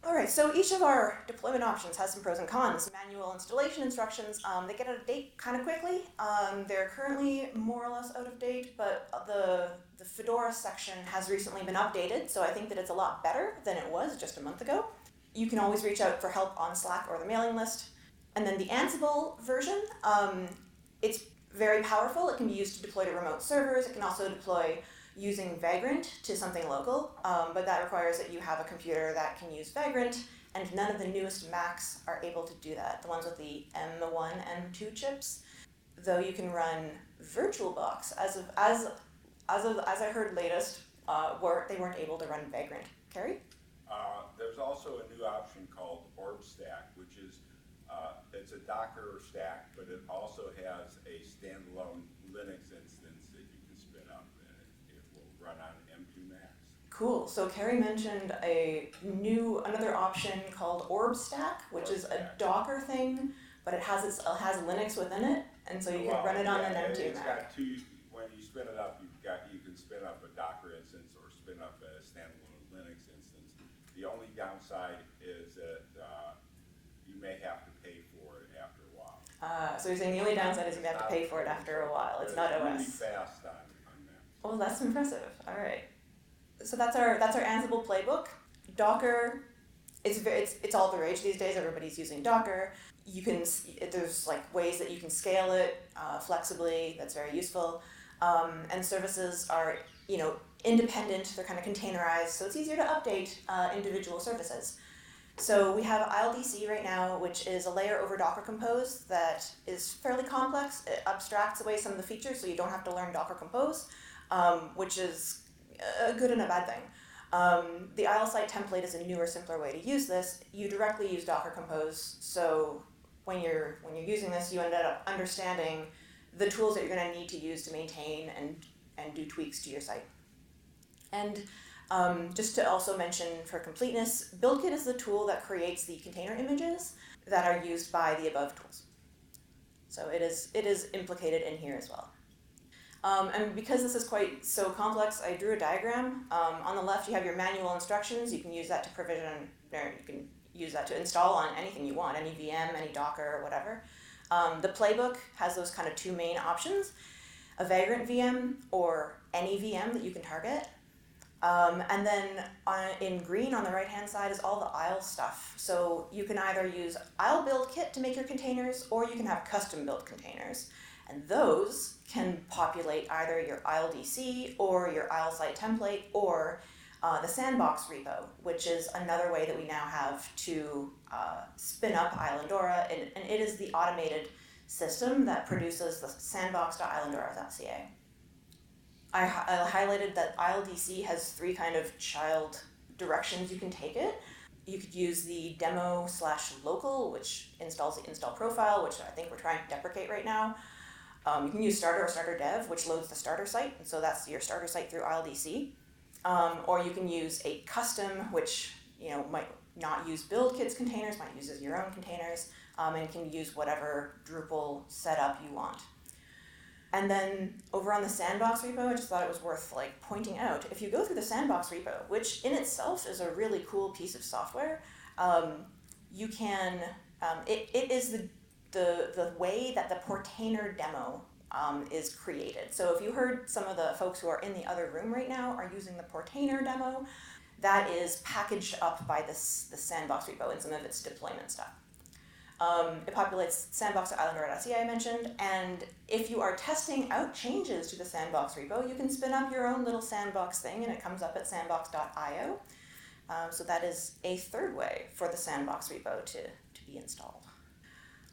All right, so each of our deployment options has some pros and cons. Manual installation instructions, they get out of date kind of quickly. They're currently more or less out of date, but the Fedora section has recently been updated, so I think that it's a lot better than it was just a month ago. You can always reach out for help on Slack or the mailing list. And then the Ansible version, it's very powerful. It can be used to deploy to remote servers. It can also deploy using Vagrant to something local, but that requires that you have a computer that can use Vagrant, and none of the newest Macs are able to do that, the ones with the M1, M2 chips. Though you can run VirtualBox, as I heard latest, they weren't able to run Vagrant. Carrie? There's also a new option called Orb Stack, which is it's a Docker stack, but it also has a standalone Linux instance that you can spin up, and it will run on M2 Macs. Cool. So Carrie mentioned another option called Orb Stack, which is a Docker thing, but it has Linux within it, and so you can run it on an M2 Mac. Got two. When you spin it up, you can spin up a Docker instance or spin up a standalone Linux instance. The only downside is that you may have to pay for it after a while. So you're saying the only downside is you have to pay for it after a while. It's not OS. Really fast on that. Well, that's impressive. All right. So that's our Ansible playbook. Docker, it's all the rage these days. Everybody's using Docker. There's like ways that you can scale it flexibly. That's very useful. And services are independent. They're kind of containerized, so it's easier to update individual services. So we have ILDC right now, which is a layer over Docker Compose that is fairly complex. It abstracts away some of the features, so you don't have to learn Docker Compose, which is a good and a bad thing. The ILSite template is a newer, simpler way to use this. You directly use Docker Compose, so when you're using this, you end up understanding the tools that you're going to need to use to maintain and do tweaks to your site. And just to also mention for completeness, BuildKit is the tool that creates the container images that are used by the above tools. So it is implicated in here as well. And because this is quite so complex, I drew a diagram. On the left, you have your manual instructions. You can use that to provision, or you can use that to install on anything you want, any VM, any Docker, or whatever. The playbook has those kind of two main options, a Vagrant VM or any VM that you can target. And then in green on the right-hand side is all the IL stuff. So you can either use IL build kit to make your containers, or you can have custom built containers. And those can populate either your ILDC or your ILSite template or the sandbox repo, which is another way that we now have to spin up Islandora. And it is the automated system that produces the sandbox.islandora.ca. I highlighted that ILDC has three kind of child directions you can take it. You could use the demo/local, which installs the install profile, which I think we're trying to deprecate right now. You can use starter or starter dev, which loads the starter site, and so that's your starter site through ILDC. Or you can use a custom, which might not use build kits containers, might use as your own containers, and can use whatever Drupal setup you want. And then over on the Sandbox repo, I just thought it was worth pointing out, if you go through the Sandbox repo, which in itself is a really cool piece of software, you can, it is the way that the Portainer demo is created. So if you heard some of the folks who are in the other room right now are using the Portainer demo, that is packaged up by the Sandbox repo and some of its deployment stuff. It populates sandbox.islandora.ca I mentioned, and if you are testing out changes to the Sandbox repo, you can spin up your own little Sandbox thing, and it comes up at sandbox.io. So that is a third way for the Sandbox repo to be installed.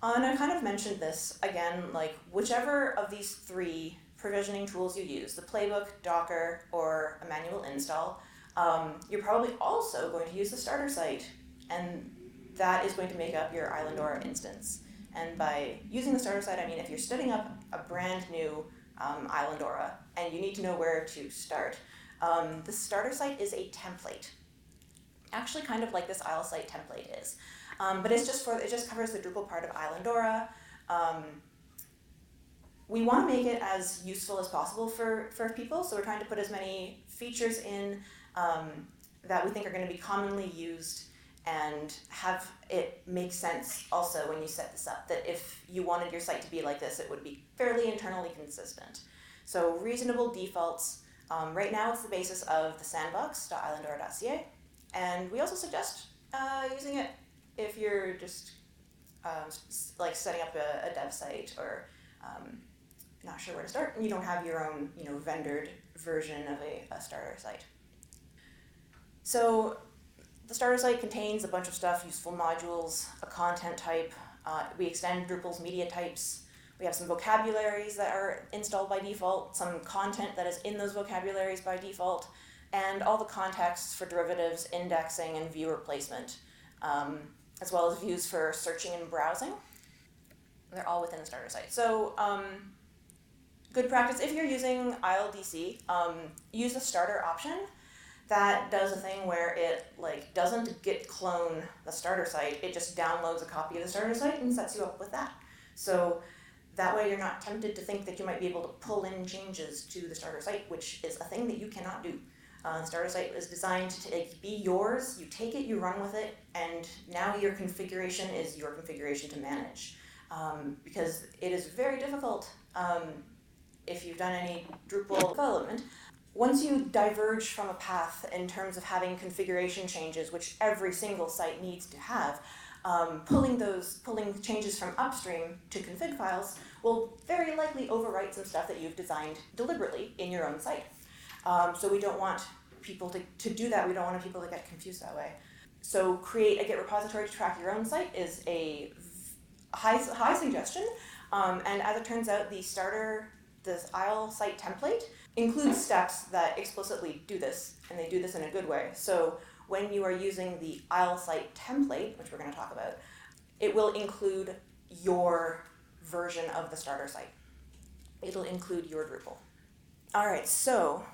And I kind of mentioned this again, whichever of these three provisioning tools you use, the playbook, Docker, or a manual install, you're probably also going to use the starter site, and that is going to make up your Islandora instance. And by using the starter site, I mean if you're setting up a brand new Islandora and you need to know where to start, the starter site is a template. Actually kind of like this ILSite template is. But it just covers the Drupal part of Islandora. We want to make it as useful as possible for people, so we're trying to put as many features in that we think are going to be commonly used and have it make sense also when you set this up, that if you wanted your site to be like this, it would be fairly internally consistent. So reasonable defaults. Right now it's the basis of the sandbox.islandora.ca, and we also suggest using it if you're just like setting up a dev site, or not sure where to start and you don't have your own vendored version of a starter site. So the starter site contains a bunch of stuff: useful modules, a content type. We extend Drupal's media types. We have some vocabularies that are installed by default, some content that is in those vocabularies by default, and all the contexts for derivatives, indexing, and viewer placement, as well as views for searching and browsing. They're all within the starter site. So good practice, if you're using ILDC, use the starter option. That does a thing where it doesn't git clone the starter site, it just downloads a copy of the starter site and sets you up with that. So that way you're not tempted to think that you might be able to pull in changes to the starter site, which is a thing that you cannot do. The starter site is designed to be yours. You take it, you run with it, and now your configuration is your configuration to manage. Because it is very difficult, if you've done any Drupal development, once you diverge from a path in terms of having configuration changes, which every single site needs to have, pulling changes from upstream to config files will very likely overwrite some stuff that you've designed deliberately in your own site. So we don't want people to do that. We don't want people to get confused that way. So create a Git repository to track your own site is a high suggestion. And as it turns out, this IL site template includes steps that explicitly do this, and they do this in a good way. So when you are using the IL site template, which we're going to talk about, it will include your version of the starter site. It'll include your Drupal. All right, so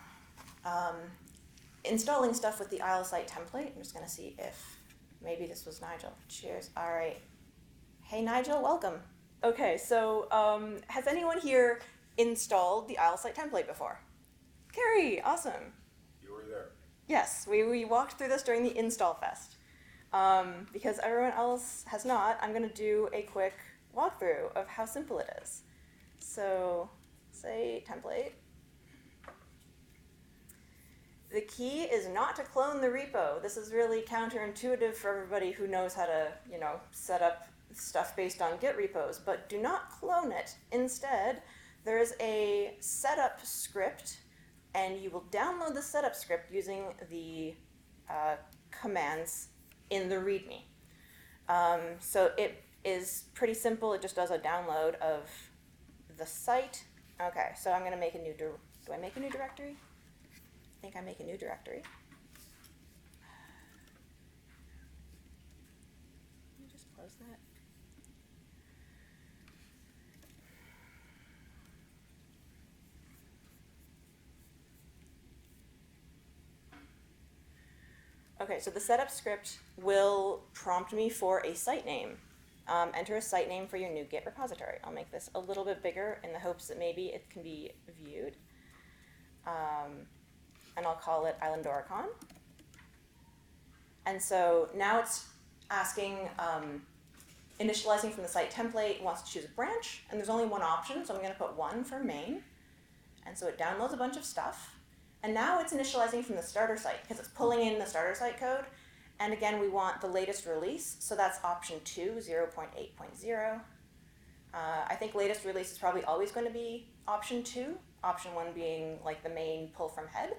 installing stuff with the IL site template. I'm just going to see if maybe this was Nigel. Cheers. All right. Hey, Nigel, welcome. Okay, so has anyone here installed the IL site template before? Carrie, awesome. You were there. Yes, we walked through this during the install fest. Because everyone else has not, I'm going to do a quick walkthrough of how simple it is. So, say template. The key is not to clone the repo. This is really counterintuitive for everybody who knows how to, set up stuff based on Git repos, but do not clone it. Instead, there's a setup script, and you will download the setup script using the commands in the README. So it is pretty simple. It just does a download of the site. Okay, so I'm going to make a new do I make a new directory? I think I make a new directory. Let me just close that. Okay, so the setup script will prompt me for a site name. Enter a site name for your new Git repository. I'll make this a little bit bigger in the hopes that maybe it can be viewed. And I'll call it IslandOraCon. And so now it's asking, initializing from the site template, wants to choose a branch, and there's only one option, so I'm going to put 1 for main. And so it downloads a bunch of stuff. And now it's initializing from the starter site, because it's pulling in the starter site code. And again, we want the latest release, so that's option 2, 0.8.0. I think latest release is probably always going to be option 2, option 1 being like the main pull from head.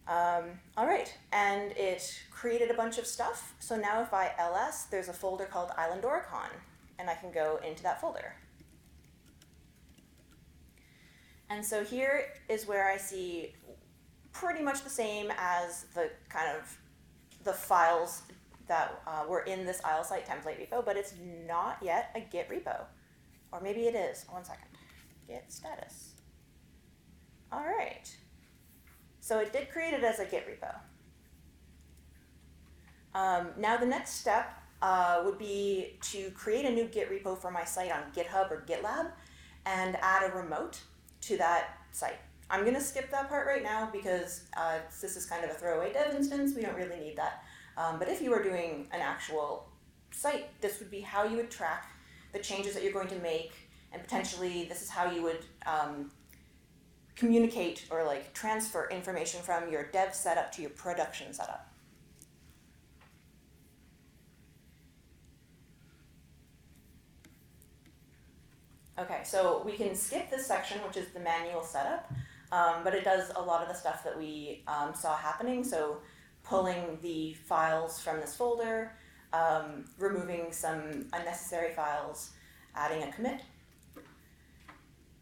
All right, and it created a bunch of stuff. So now if I ls, there's a folder called IslandOraCon, and I can go into that folder. And so here is where I see pretty much the same as the the files that were in this IL site template repo, but it's not yet a Git repo. Or maybe it is. 1 second. Git status. All right. So it did create it as a Git repo. Now the next step would be to create a new Git repo for my site on GitHub or GitLab and add a remote to that site. I'm going to skip that part right now because this is kind of a throwaway dev instance. We don't really need that. But if you were doing an actual site, this would be how you would track the changes that you're going to make, and potentially this is how you would communicate or like transfer information from your dev setup to your production setup. Okay, so we can skip this section, which is the manual setup, but it does a lot of the stuff that we saw happening. So pulling the files from this folder, removing some unnecessary files, adding a commit,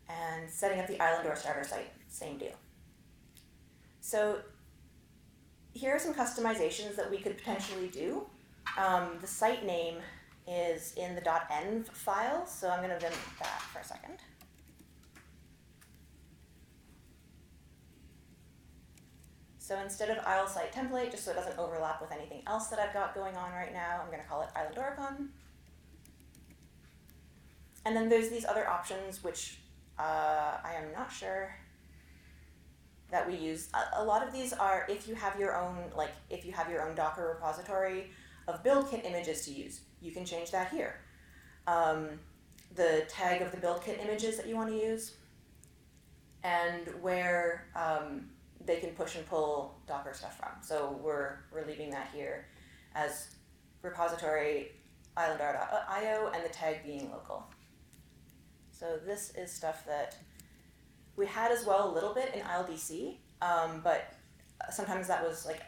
and setting up the Islandora starter site, same deal. So here are some customizations that we could potentially do. The site name is in the .env file, so I'm going to vim that for a second. So instead of isle site template, just so it doesn't overlap with anything else that I've got going on right now, I'm going to call it Islandoracon. And then there's these other options, which I am not sure that we use. A lot of these are if you have your own, Docker repository of build kit images to use, you can change that here. The tag of the build kit images that you want to use, and where they can push and pull Docker stuff from. So we're leaving that here as repository islandora.io and the tag being local. So this is stuff that we had as well a little bit in ILDC, but sometimes that was like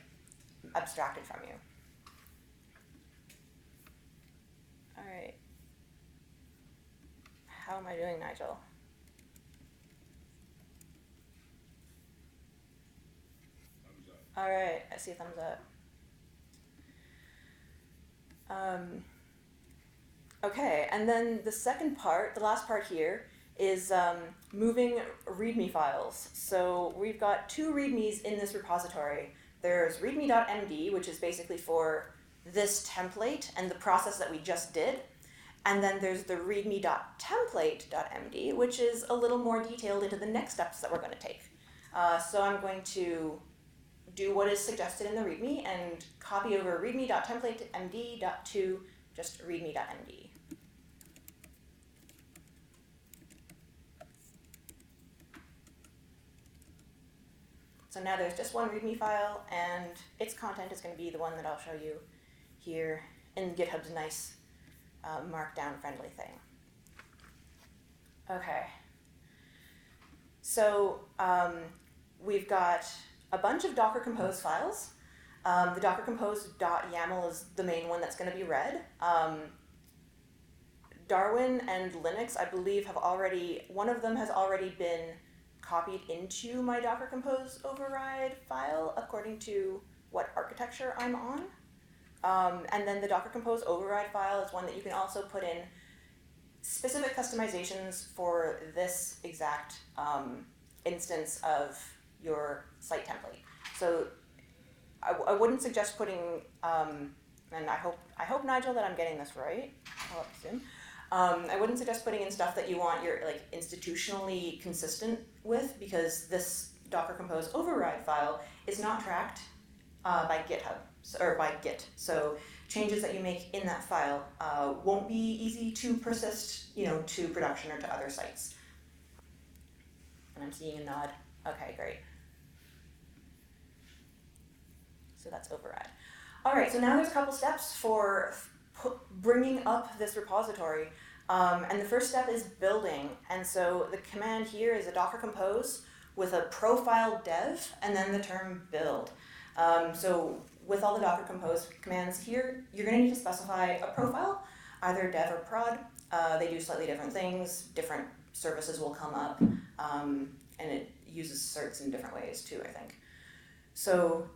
abstracted from you. All right. How am I doing, Nigel? Thumbs up. All right, I see a thumbs up. Okay, and then the second part, the last part here, is moving README files. So we've got two READMEs in this repository. There's readme.md, which is basically for this template and the process that we just did. And then there's the readme.template.md, which is a little more detailed into the next steps that we're going to take. So I'm going to do what is suggested in the README and copy over readme.template.md to just readme.md. So now there's just one README file, and its content is going to be the one that I'll show you here in GitHub's nice markdown friendly thing. Okay. So we've got a bunch of Docker Compose files. The Docker Compose.yaml is the main one that's going to be read. Darwin and Linux, I believe, one of them has already been copied into my Docker Compose override file according to what architecture I'm on. And then the Docker Compose override file is one that you can also put in specific customizations for this exact instance of your site template. So I wouldn't suggest putting, and I hope Nigel that I'm getting this right. I'll assume. I wouldn't suggest putting in stuff that you want your institutionally consistent with, because this Docker Compose override file is not tracked by GitHub or by Git. So changes that you make in that file won't be easy to persist, to production or to other sites. And I'm seeing a nod. Okay, great. So that's override. All right, so now there's a couple steps for bringing up this repository. And the first step is building. And so the command here is a Docker Compose with a profile dev and then the term build. So with all the Docker Compose commands here, you're going to need to specify a profile, either dev or prod. They do slightly different things. Different services will come up, and it uses certs in different ways too, I think. So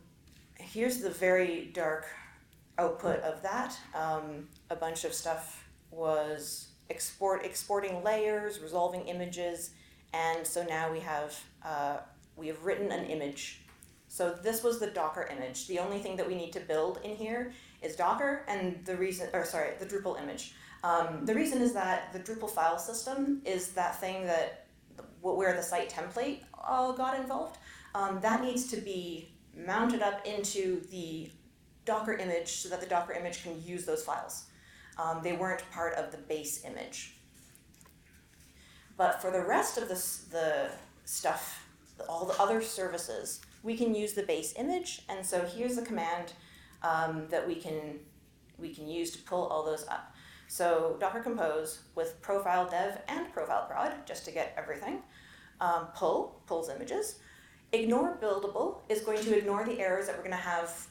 here's the very dark output of that. A bunch of stuff was exporting layers, resolving images, and so now we have written an image. So this was the Docker image. The only thing that we need to build in here is Docker and the Drupal image. The reason is that the Drupal file system is that thing where the site template got involved. That needs to be mounted up into the Docker image so that the Docker image can use those files. They weren't part of the base image. But for the rest of the stuff, all the other services, we can use the base image. And so here's the command that we can use to pull all those up. So Docker compose with profile dev and profile prod, just to get everything. Pulls images. Ignore buildable is going to ignore the errors that we're going to have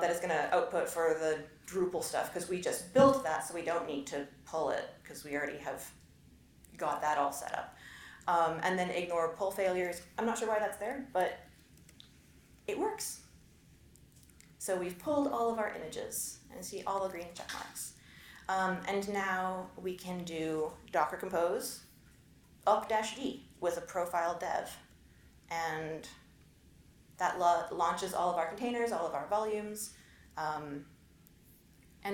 that is going to output for the Drupal stuff, because we just built that, so we don't need to pull it because we already have got that all set up. And then ignore pull failures. I'm not sure why that's there, but it works. So we've pulled all of our images and see all the green check marks. And now we can do Docker compose up-d with a profile dev. And that launches all of our containers, all of our volumes, and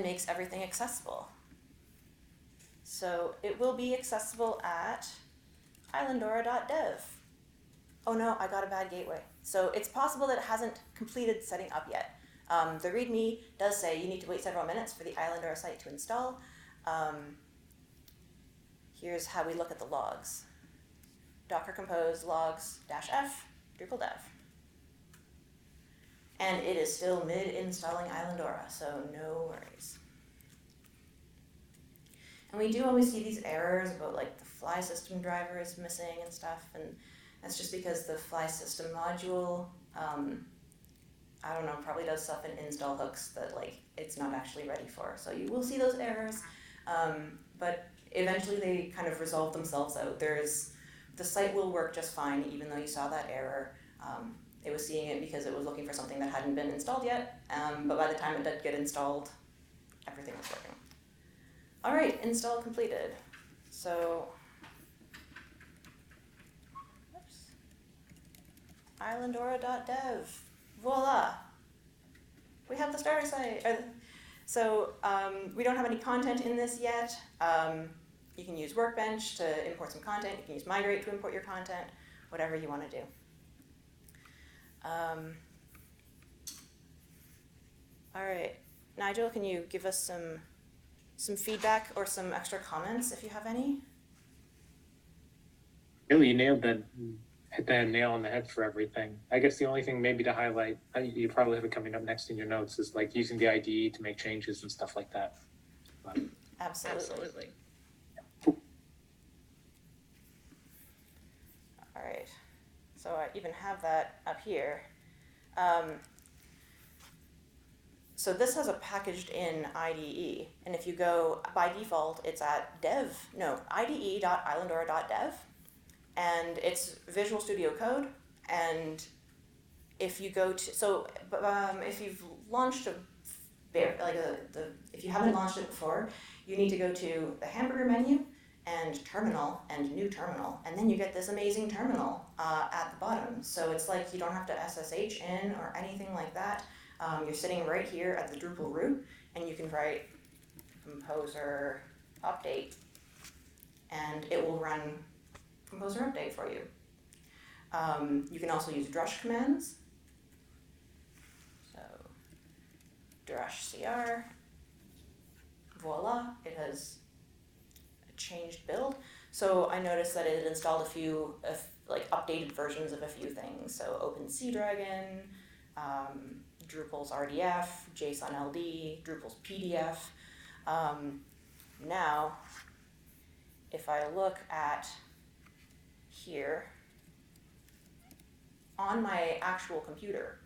makes everything accessible. So it will be accessible at islandora.dev. Oh no, I got a bad gateway. So it's possible that it hasn't completed setting up yet. The README does say you need to wait several minutes for the Islandora site to install. Here's how we look at the logs. Docker compose logs -f Drupal dev. And it is still mid-installing Islandora, so no worries. And we do always see these errors about like the fly system driver is missing and stuff, and that's just because the fly system module, I don't know, probably does stuff in install hooks that like it's not actually ready for. So you will see those errors, but eventually they kind of resolve themselves out. The site will work just fine, even though you saw that error. It was seeing it because it was looking for something that hadn't been installed yet, but by the time it did get installed, everything was working. All right, install completed. So, oops, islandora.dev, voila. We have the starter site. So we don't have any content in this yet. You can use Workbench to import some content. You can use Migrate to import your content, whatever you want to do. All right, Nigel, can you give us some feedback or some extra comments if you have any? Really, you hit the nail on the head for everything. I guess the only thing maybe to highlight, you probably have it coming up next in your notes, is like using the IDE to make changes and stuff like that. Absolutely. All right, so I even have that up here. So this has a packaged in IDE, and if you go, by default, it's at ide.islandora.dev, and it's Visual Studio Code, and if you go to, if you've launched if you haven't launched it before, you need to go to the hamburger menu and terminal and new terminal, and then you get this amazing terminal at the bottom. So it's like you don't have to SSH in or anything like that. You're sitting right here at the Drupal root, and you can write composer update, and it will run composer update for you. You can also use drush commands. So drush cr, voila, it has a changed build. So I noticed that it had installed a few updated versions of a few things. So OpenCDragon, Drupal's RDF, JSON LD, Drupal's PDF. Now, if I look at here, on my actual computer,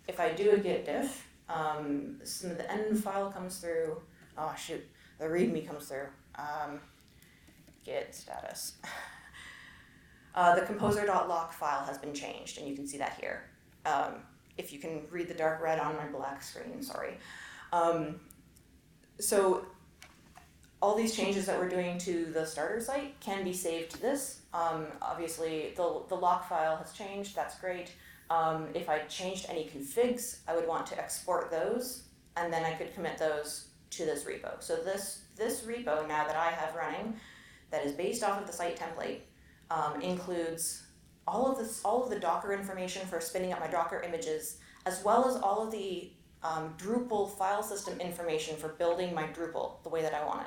if I do a git diff, some of the end file comes through. Oh shoot, the README comes through. Git status. The composer.lock file has been changed, and you can see that here. If you can read the dark red on my black screen, sorry. So all these changes that we're doing to the starter site can be saved to this. Obviously, the lock file has changed, that's great. If I changed any configs, I would want to export those, and then I could commit those to this repo. So this repo, now that I have running, that is based off of the site template, includes all of the Docker information for spinning up my Docker images, as well as all of the Drupal file system information for building my Drupal the way that I want it.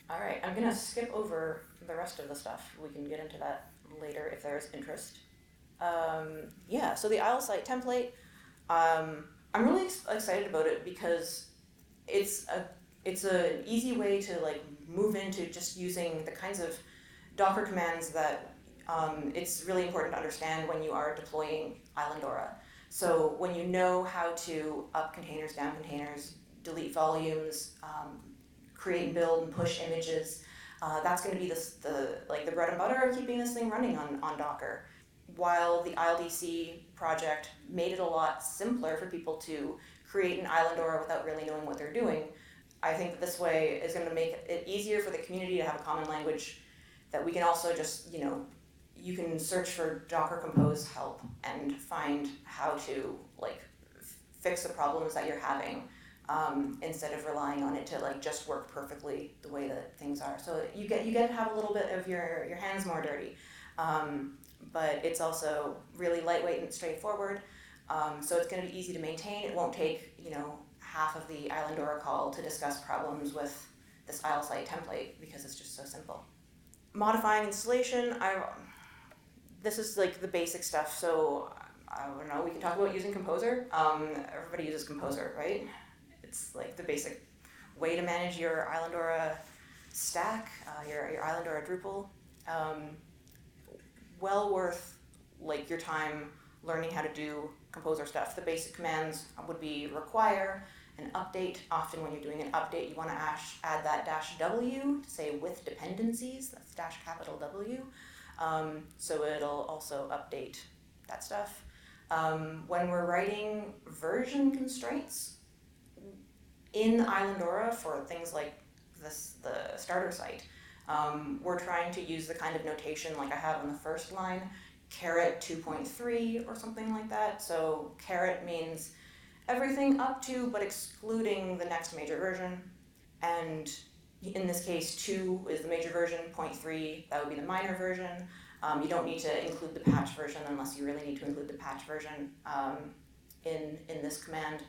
All right, I'm gonna skip over the rest of the stuff. We can get into that later if there's interest. Yeah, so the Isle site template, I'm really excited about it because it's an easy way to like move into just using the kinds of Docker commands that it's really important to understand when you are deploying Islandora. So when you know how to up containers, down containers, delete volumes, create and build and push images, that's going to be the bread and butter of keeping this thing running on Docker. While the ILDC project made it a lot simpler for people to create an Islandora without really knowing what they're doing, I think that this way is going to make it easier for the community to have a common language that we can also just, you can search for Docker Compose help and find how to like fix the problems that you're having instead of relying on it to like just work perfectly the way that things are. So you get to have a little bit of your hands more dirty. But it's also really lightweight and straightforward. So it's going to be easy to maintain. It won't take, half of the Islandora call to discuss problems with this Isle site template because it's just so simple. Modifying installation, this is like the basic stuff. So I don't know, we can talk about using Composer. Everybody uses Composer, right? It's like the basic way to manage your Islandora stack, your Islandora Drupal. Well worth like your time learning how to do Composer stuff. The basic commands would be require and update. Often when you're doing an update, you want to add that -w to say with dependencies. That's capital W. So it'll also update that stuff. When we're writing version constraints in Islandora for things like the starter site, we're trying to use the kind of notation like I have on the first line, caret 2.3 or something like that. So caret means everything up to but excluding the next major version. And in this case, 2 is the major version, 0.3, that would be the minor version. You don't need to include the patch version unless you really need to include the patch version in this command.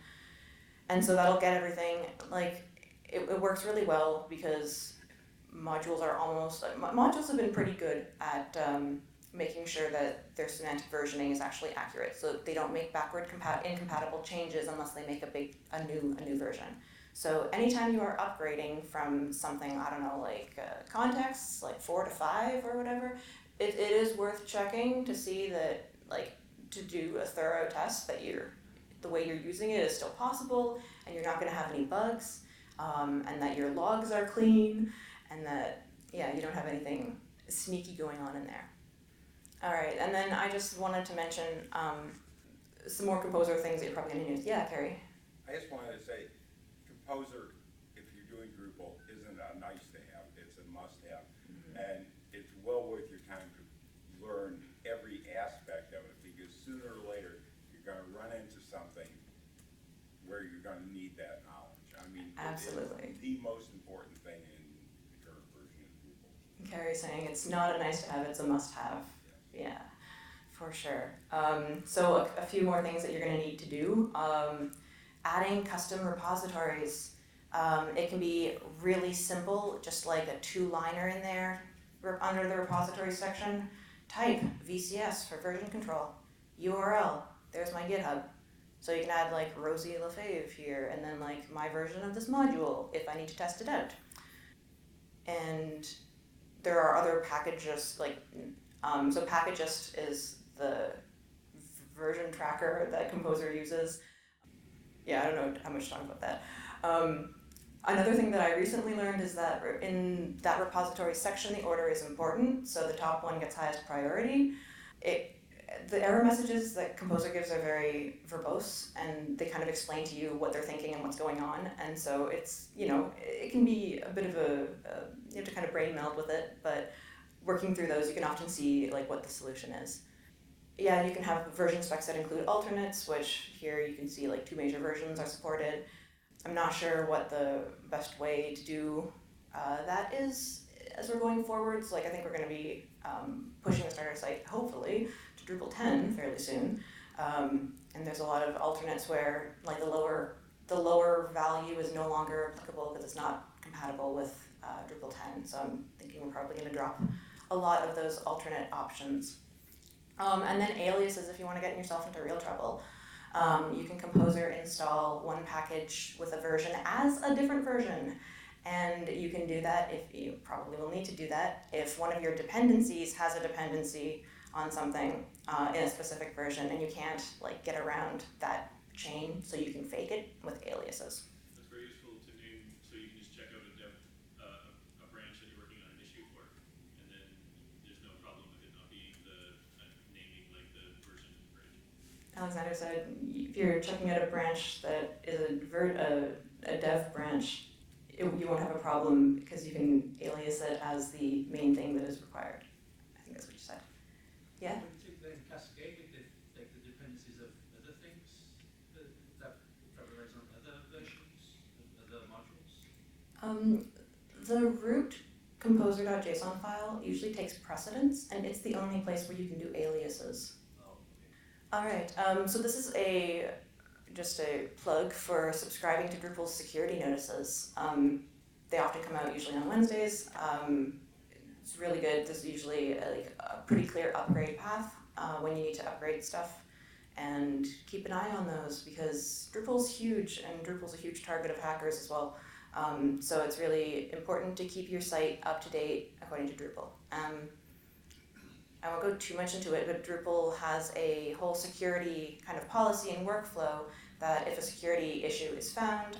And so that'll get everything, like, it works really well because modules have been pretty good at making sure that their semantic versioning is actually accurate, so they don't make backward incompatible changes unless they make a new version. So anytime you are upgrading from something, I don't know, like contexts, like 4 to 5 or whatever, it is worth checking to see that, like, to do a thorough test that the way you're using it is still possible, and you're not going to have any bugs, and that your logs are clean, and that, you don't have anything sneaky going on in there. All right, and then I just wanted to mention some more Composer things that you're probably going to use. Yeah, Carrie? I just wanted to say, Composer, if you're doing Drupal, isn't a nice to have, it's a must have. Mm-hmm. And it's well worth your time to learn every aspect of it, because sooner or later, you're going to run into something where you're going to need that knowledge. I mean, absolutely. It's the most important thing in the current version of Drupal. Carrie's saying it's not a nice to have, it's a must have. Yeah, for sure. So a few more things that you're going to need to do. Adding custom repositories. It can be really simple, just like a 2-liner in there under the repository section. Type VCS for version control. URL, there's my GitHub. So you can add like Rosie Lefebvre here, and then like my version of this module if I need to test it out. And there are other packages like so Packagist is the version tracker that Composer uses. Yeah, I don't know how much to talk about that. Another thing that I recently learned is that in that repository section, the order is important, so the top one gets highest priority. The error messages that Composer gives are very verbose, and they kind of explain to you what they're thinking and what's going on, and so it's, it can be a bit of you have to kind of brain meld with it, but working through those, you can often see like what the solution is. Yeah, you can have version specs that include alternates, which here you can see like 2 major versions are supported. I'm not sure what the best way to do that is as we're going forwards. Like I think we're going to be pushing the starter site hopefully to Drupal 10 fairly soon, and there's a lot of alternates where like the lower value is no longer applicable because it's not compatible with Drupal 10. So I'm thinking we're probably going to drop a lot of those alternate options. And then aliases, if you want to get yourself into real trouble. You can composer install one package with a version as a different version. And you can do that if you probably will need to do that if one of your dependencies has a dependency on something in a specific version and you can't like get around that chain, so you can fake it with aliases. That's very useful to name, so you can just check out a branch that you're working on an issue for, and then there's no problem with it not being the naming like the version branch. Alexander said if you're checking out a branch that is a dev branch, you won't have a problem because you can alias it as the main thing that is required. I think that's what you said. Yeah? Would you then cascade it if, like, the dependencies of other things that relies on other versions, other modules? The root composer.json file usually takes precedence, and it's the only place where you can do aliases. Oh, okay. All right, so this is just a plug for subscribing to Drupal's security notices. They often come out usually on Wednesdays. It's really good. There's usually a pretty clear upgrade path when you need to upgrade stuff, and keep an eye on those because Drupal's huge, and Drupal's a huge target of hackers as well. So it's really important to keep your site up to date according to Drupal. I won't go too much into it, but Drupal has a whole security kind of policy and workflow that if a security issue is found,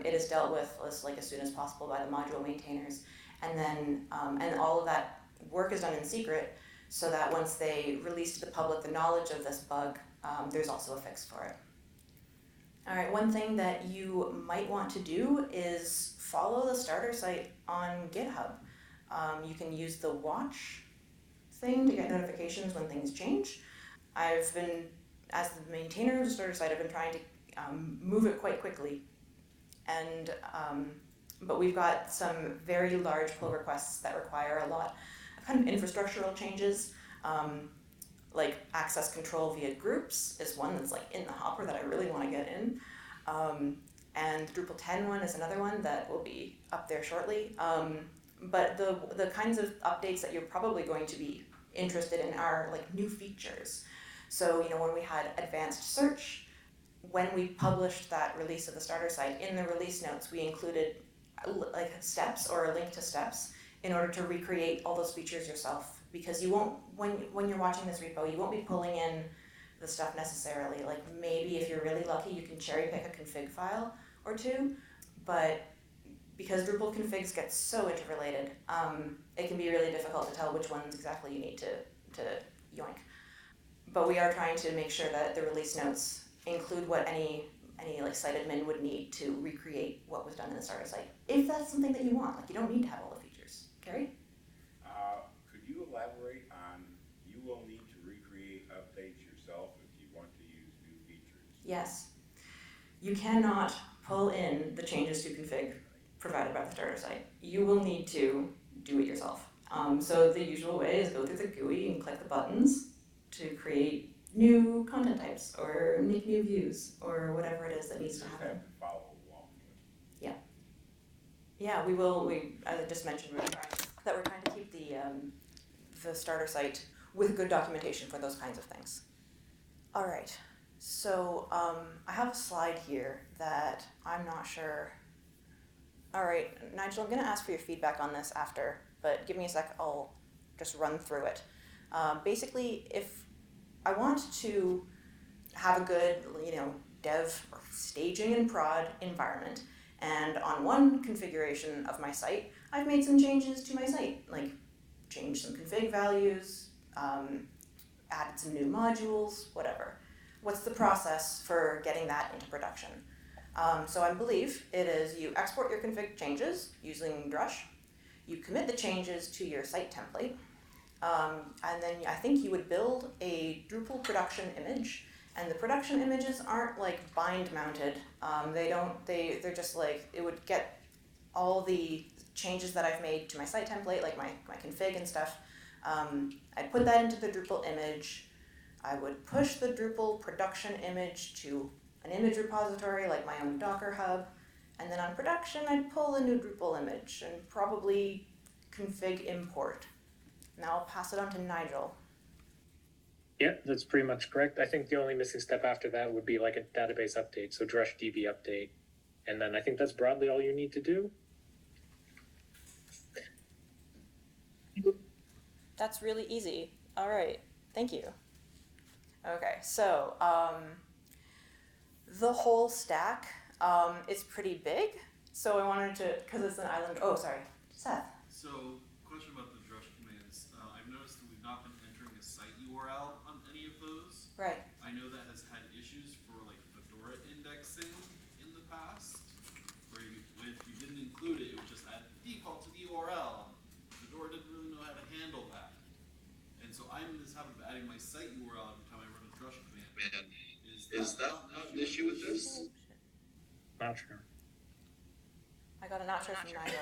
it is dealt with as soon as possible by the module maintainers. And then and all of that work is done in secret so that once they release to the public the knowledge of this bug, there's also a fix for it. All right, one thing that you might want to do is follow the starter site on GitHub. You can use the watch thing to get notifications when things change. I've been, as the maintainer of the starter site, I've been trying to move it quite quickly. And but we've got some very large pull requests that require a lot of kind of infrastructural changes. Like access control via groups is one that's like in the hopper that I really want to get in. And the Drupal 10 one is another one that will be up there shortly. But the kinds of updates that you're probably going to be interested in are like new features. So, when we had advanced search, when we published that release of the starter site, in the release notes, we included like steps or a link to steps in order to recreate all those features yourself. Because you won't, when you're watching this repo, you won't be pulling in the stuff necessarily. Like maybe if you're really lucky, you can cherry pick a config file or two, but because Drupal configs get so interrelated, it can be really difficult to tell which ones exactly you need to yoink. But we are trying to make sure that the release notes include what any like site admin would need to recreate what was done in the starter site. If that's something that you want, like you don't need to have all the features. Carrie? Could you elaborate on, you will need to recreate updates yourself if you want to use new features? Yes. You cannot pull in the changes to config provided by the starter site. You will need to do it yourself. So the usual way is go through the GUI and click the buttons to create new content types or make new views or whatever it is that needs to happen. Have to follow along. Yeah, we will. As I just mentioned, we're trying to keep the starter site with good documentation for those kinds of things. All right. So I have a slide here that I'm not sure. All right, Nigel, I'm going to ask for your feedback on this after, but give me a sec. I'll just run through it. Basically, if I want to have a good, dev or staging and prod environment, and on one configuration of my site, I've made some changes to my site, like changed some config values, added some new modules, whatever. What's the process for getting that into production? So I believe it is you export your config changes using Drush, you commit the changes to your site template, and then I think you would build a Drupal production image And the production images aren't like bind mounted. They're just like, it would get all the changes that I've made to my site template, like my config and stuff. I'd put that into the Drupal image. I would push the Drupal production image to an image repository like my own Docker hub. And then on production, I'd pull a new Drupal image and probably config import. Now I'll pass it on to Nigel. Yeah, that's pretty much correct. I think the only missing step after that would be like a database update, so Drush DB update. And then I think that's broadly all you need to do. That's really easy. All right, thank you. Okay, so the whole stack is pretty big. So I wanted to, because it's an island. Oh, sorry, Seth. So, question about the drush commands. I've noticed that we've not been entering a site URL on any of those. Right. I know that has had issues for like Fedora indexing in the past, where if you didn't include it, it would just add default to the URL. Fedora didn't really know how to handle that. And so I'm in this habit of adding my site URL every time I run a drush command. Is that not an issue with this? Not sure. I got a not sure from Nigel.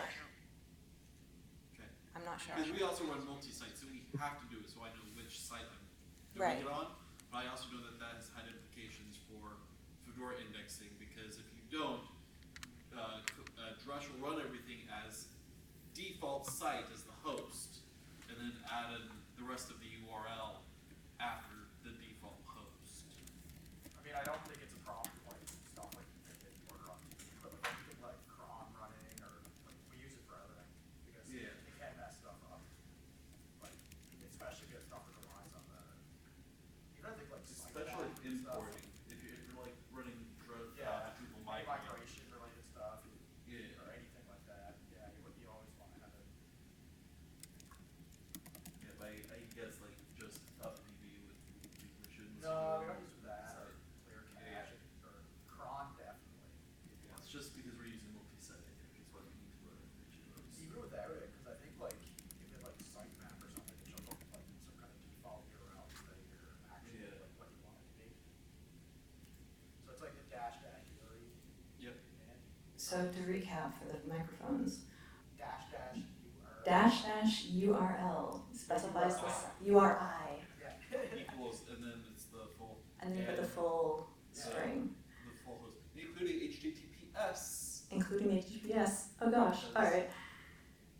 Okay. I'm not sure. Because we also run multi-site, so we have to do it so I know which site I'm doing Right. it on. But I also know that that has had implications for Fedora indexing, because if you don't, Drush will run everything as default site as the host, and then add in the rest of the URL after the default host. I mean, I don't think it's a problem like stuff like config order on, but like anything like cron running or like, we use it for everything because Yeah. it can mess stuff up. Like especially if stuff that relies on the even I think like Especially site and stuff. importing. If you're like running Drupal Any migrate. migration related stuff Yeah. or anything like that. Yeah, you always want to have it. Yeah, but I guess like just UpDB with permissions. No, we don't use that or Site. clear cache or cron definitely. Yeah, it's just because we're using multi-site, I think it's why we need to run it. Even with everything, because I think like if it like sitemap or something, it shows up like some kind of default URL that you're actually Yeah. like what you want it to be. So it's like the dash URI Yep. command. So to recap for the microphones, Dash URL. dash URL specifies the URI, Yeah. Equals, and then it's the full. and then you put the full string, The full host, including HTTPS. including HTTPS. Oh gosh, all right.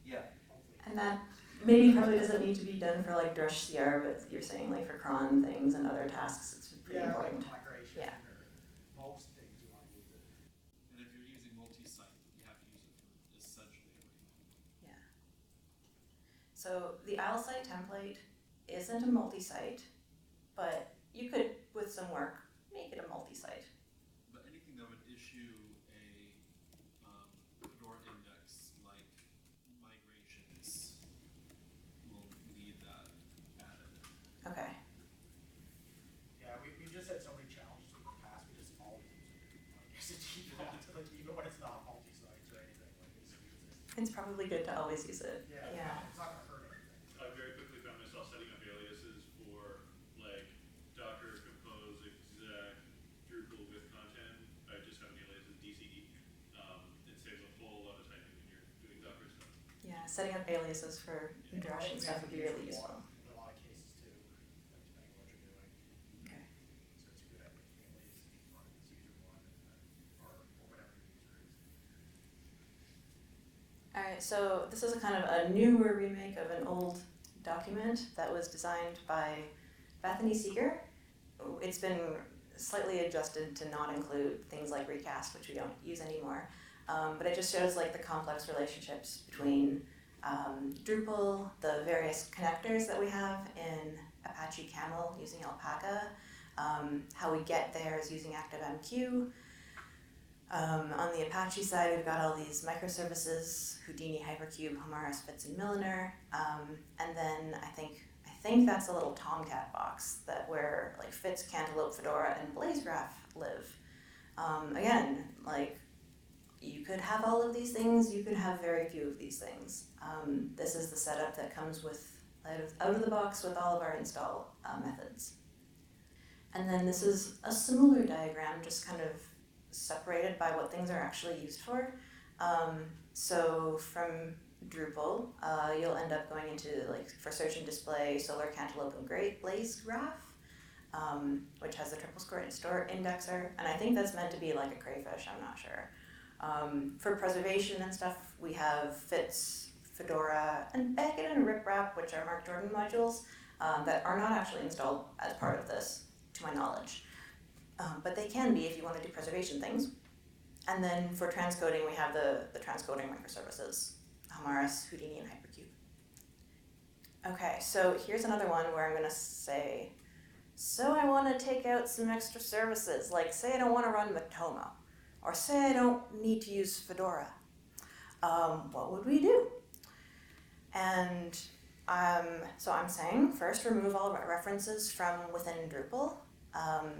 Yeah. And that maybe probably doesn't need to be done for like Drush CR, but you're saying like for cron things and other tasks, it's pretty Yeah, like important. migration Yeah. or most things you want to use it. And if you're using multi-site, you have to use it for essentially everything. Yeah. So the Isle site template isn't a multi-site, but you could, with some work, make it a multi-site. But anything that would issue a Fedora index, like migrations, will need that added. Okay. Yeah, we just had so many challenges in the past, we just always use it. Like, as a default, like even when it's not multi-sites or anything, like it's use it. It's probably good to always use it. Yeah, it's not gonna hurt anything. I very quickly found myself setting up aliases for like Docker, Compose, exec, Drupal with content. I just have an alias as DCD. It saves a whole lot of typing when you're doing Docker stuff. Yeah, setting up aliases for Drush and stuff would be really useful. In a lot of cases too, like depending on what you're doing. Okay. So it's good at making aliases run as user one or whatever your user is. All right, so this is a kind of a newer remake of an old document that was designed by Bethany Seeger. It's been slightly adjusted to not include things like recast, which we don't use anymore. But it just shows like the complex relationships between Drupal, the various connectors that we have in Apache Camel using Alpaca, how we get there is using ActiveMQ. On the Apache side, we've got all these microservices, Houdini, Hypercube, Homaris, Fitz, and Milliner. And then I think that's a little Tomcat box that where like Fitz, Cantaloupe, Fedora, and BlazeGraph live. Again, like you could have all of these things, you could have very few of these things. This is the setup that comes with out of the box with all of our install methods. And then this is a similar diagram, just kind of separated by what things are actually used for. So from Drupal, you'll end up going into, like, for search and display, Solar Cantaloupe and Great Blaze Graph, which has the triple store indexer, and I think that's meant to be like a crayfish, I'm not sure. For preservation and stuff, we have Fits, Fedora, and Backit and RipRap, which are Mark Jordan modules that are not actually installed as part of this, to my knowledge. But they can be if you want to do preservation things. And then for transcoding, we have the transcoding microservices, Hamaris, Houdini, and Hypercube. Okay, so here's another one where I'm going to say, so I want to take out some extra services, like say I don't want to run Matomo, or say I don't need to use Fedora. What would we do? And so I'm saying, first remove all references from within Drupal.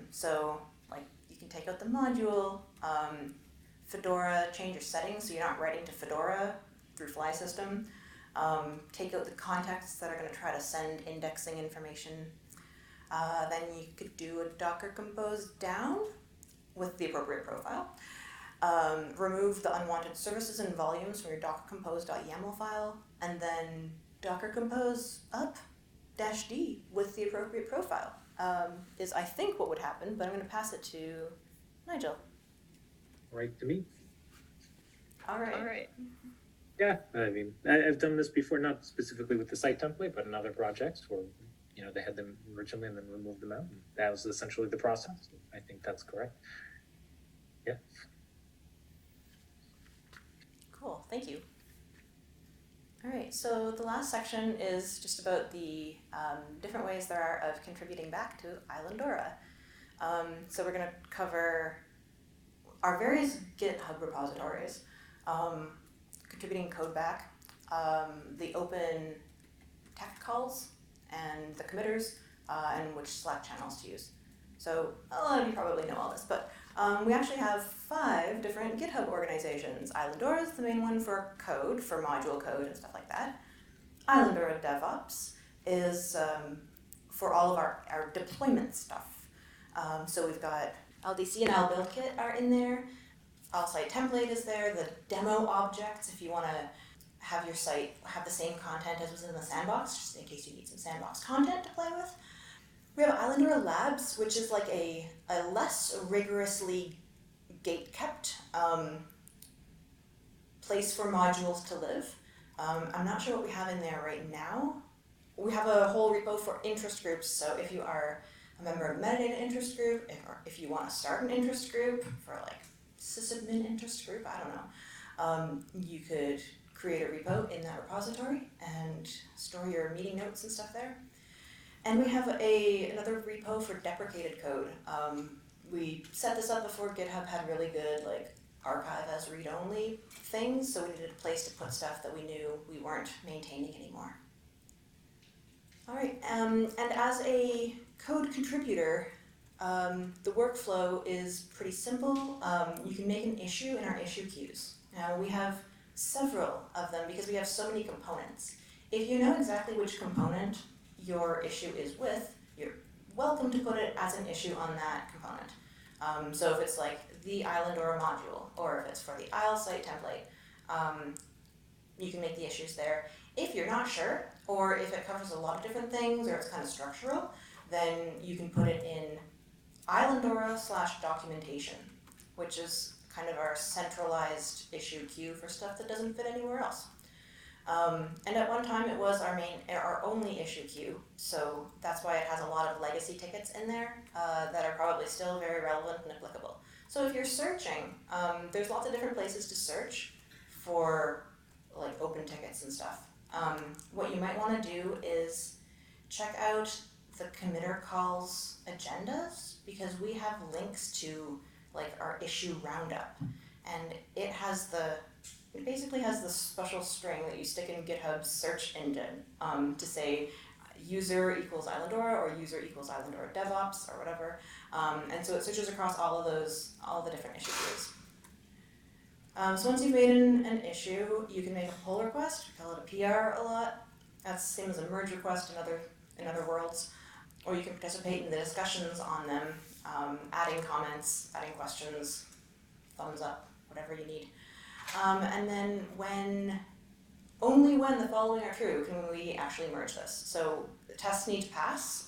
So like you can take out the module, Fedora, change your settings so you're not writing to Fedora through Fly System. Take out the contexts that are going to try to send indexing information. Then you could do a Docker compose down with the appropriate profile. Remove the unwanted services and volumes from your docker compose.yaml file, and then Docker compose up -d with the appropriate profile is, I think, what would happen, but I'm going to pass it to Nigel. Right to me. All right. Yeah, I mean, I've done this before, not specifically with the site template, but in other projects where, you know, they had them originally and then removed them out. And that was essentially the process. I think that's correct. Yeah. Cool, thank you. All right, so the last section is just about the different ways there are of contributing back to Islandora. So we're going to cover our various GitHub repositories, contributing code back, the open tech calls, and the committers, and which Slack channels to use. So a lot of you probably know all this, but we actually have 5 different GitHub organizations. Islandora is the main one for code, for module code and stuff like that. Islandora DevOps is for all of our deployment stuff. So we've got LDC and LBuildKit are in there. All-site template is there. The demo objects, if you want to have your site have the same content as was in the sandbox, just in case you need some sandbox content to play with. We have Islandora Labs, which is like a less rigorously gate-kept place for modules to live. I'm not sure what we have in there right now. We have a whole repo for interest groups, so if you are a member of a metadata interest group, or if you want to start an interest group for like sysadmin interest group, I don't know, you could create a repo in that repository and store your meeting notes and stuff there. And we have another repo for deprecated code. We set this up before GitHub had really good like archive as read-only things, so we needed a place to put stuff that we knew we weren't maintaining anymore. All right, and as a code contributor, the workflow is pretty simple. You can make an issue in our issue queues. Now we have several of them because we have so many components. If you know exactly which component your issue is with, you're welcome to put it as an issue on that component. So if it's like the Islandora module, or if it's for the Isle site template, you can make the issues there. If you're not sure, or if it covers a lot of different things, or it's kind of structural, then you can put it in Islandora/documentation, which is kind of our centralized issue queue for stuff that doesn't fit anywhere else. And at one time it was our only issue queue, so that's why it has a lot of legacy tickets in there that are probably still very relevant and applicable. So if you're searching, there's lots of different places to search for like open tickets and stuff. What you might want to do is check out the committer calls agendas, because we have links to like our issue roundup, and it basically has the special string that you stick in GitHub's search engine to say user equals Islandora or user equals Islandora DevOps or whatever. And so it searches across all the different issue queues. So once you've made an issue, you can make a pull request. We call it a PR a lot. That's the same as a merge request in other worlds. or you can participate in the discussions on them, adding comments, adding questions, thumbs up, whatever you need. And then only when the following are true can we actually merge this. So the tests need to pass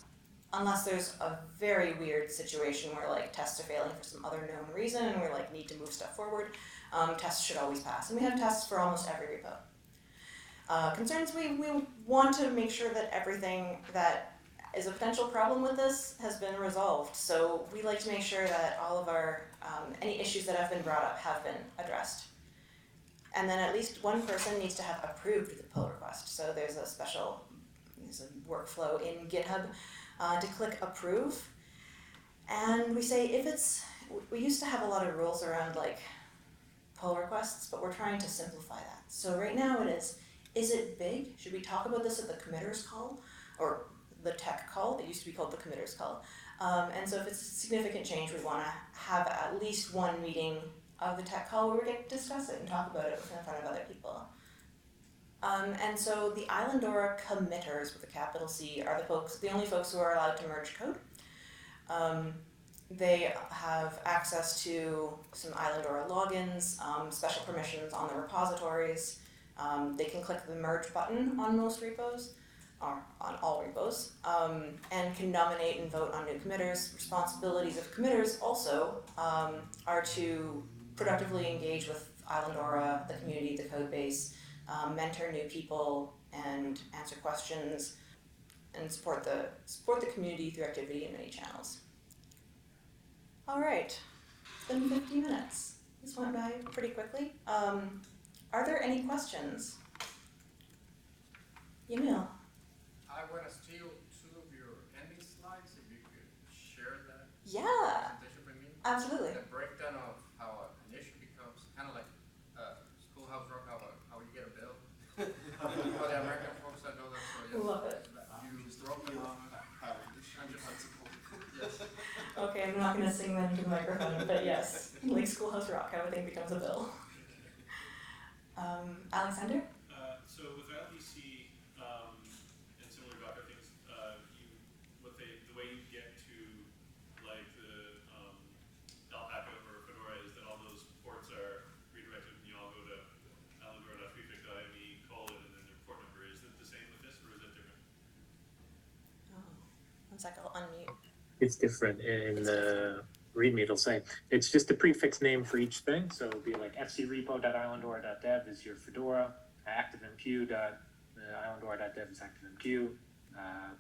unless there's a very weird situation where like tests are failing for some other known reason and we like need to move stuff forward. Tests should always pass, and we have tests for almost every repo. Concerns, we want to make sure that everything that is a potential problem with this has been resolved. So we like to make sure that all of our, any issues that have been brought up have been addressed. And then at least one person needs to have approved the pull request. So there's a workflow in GitHub to click approve. And we say we used to have a lot of rules around like pull requests, but we're trying to simplify that. So right now it is it big? Should we talk about this at the committers call? Or the tech call? It used to be called the committers call. And so if it's a significant change, we want to have at least one meeting of the tech call where we get to discuss it and talk about it in front of other people. And so the Islandora committers with a capital C are the only folks who are allowed to merge code. They have access to some Islandora logins, special permissions on the repositories. They can click the merge button on most repos, or on all repos, and can nominate and vote on new committers. Responsibilities of committers also are to productively engage with Islandora, the community, the code base, mentor new people, and answer questions, and support the community through activity in many channels. All right, it's been 50 minutes. This went by pretty quickly. Are there any questions? Emil? I want to steal two of your ending slides, if you could share that Yeah, presentation with me. absolutely. The breakdown of how an issue becomes, kind of like Schoolhouse Rock, how you get a bill. For the American folks that know that story. Love it. You drop it on. Yes. Okay, I'm not going to sing that into the microphone, but yes, like Schoolhouse Rock, how a thing becomes a bill. Alexander? So with LDC and similar Docker things, the way you get to like the Alpaca or Fedora is that all those ports are redirected and you all go to islandora.prefect.me, and then the port number. Is it the same with this or is it different? Oh, one sec, I'll unmute. It's different in the README. It'll say it's just a prefix name for each thing. So it'll be like fcrepo.islandora.dev is your Fedora, activemq.islandora.dev is activemq,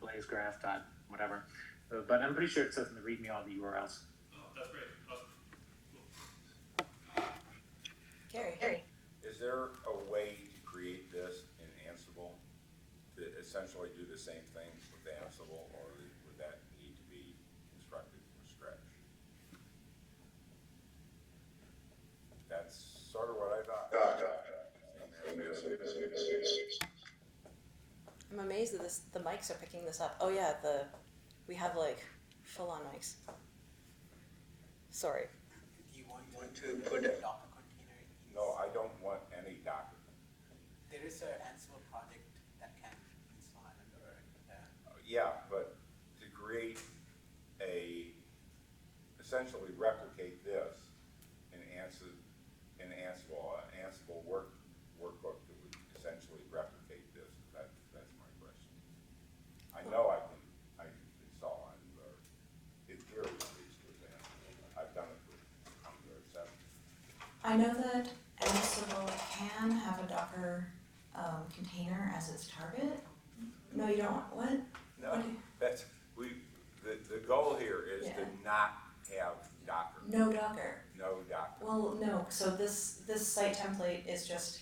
blazegraph. Whatever. But I'm pretty sure it says in the README all the URLs. Oh, that's great. Awesome. Cool. Gary? Is there a way to create this in Ansible to essentially do the same thing with Ansible, or would that need to be constructed from scratch? That's sort of what I thought. I'm amazed that the mics are picking this up. Oh yeah, we have like full-on mics. Sorry. Do you want to put a Docker container in? No, I don't want any Docker. There is an Ansible project that can install Islandora. Yeah, but to create essentially replicate this in Ansible, an Ansible workbook that would essentially replicate this. That's my question. I know I can install Islandora, in theory at least with Ansible. I've done it with Islandora 7. I know that Ansible can have a Docker container as its target. No, you don't. What? No, What do you- that's, the goal here is Yeah. to not have Docker. No Docker. No Docker. Well, no. So this site template is just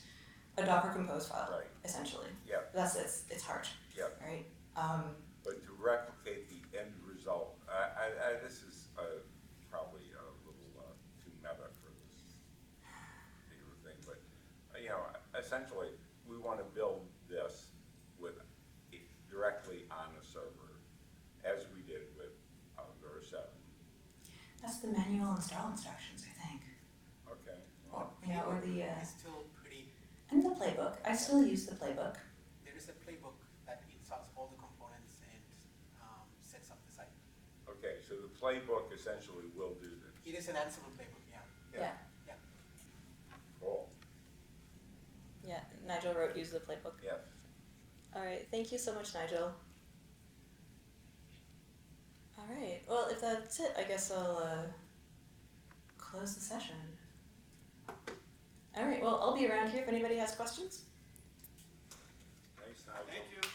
a Docker compose file, Right. essentially. Yeah, That's its heart, yeah. right? But to replicate the end result, this is probably a little too meta for this particular thing, but essentially, we want to build this directly on a server, as we did with Islandora 7. That's the manual install instructions, I think. Okay. Or the It's still pretty, and the playbook. I still use the playbook. there is a playbook that installs all the components and sets up the Okay, so the playbook essentially will do this. It is an Ansible playbook, yeah. Yeah. Cool. Yeah. Nigel wrote use the playbook. Yes. All right. Thank you so much, Nigel. All right. Well, if that's it, I guess I'll close the session. All right. Well, I'll be around here if anybody has questions. Thanks, Nigel. Thank you.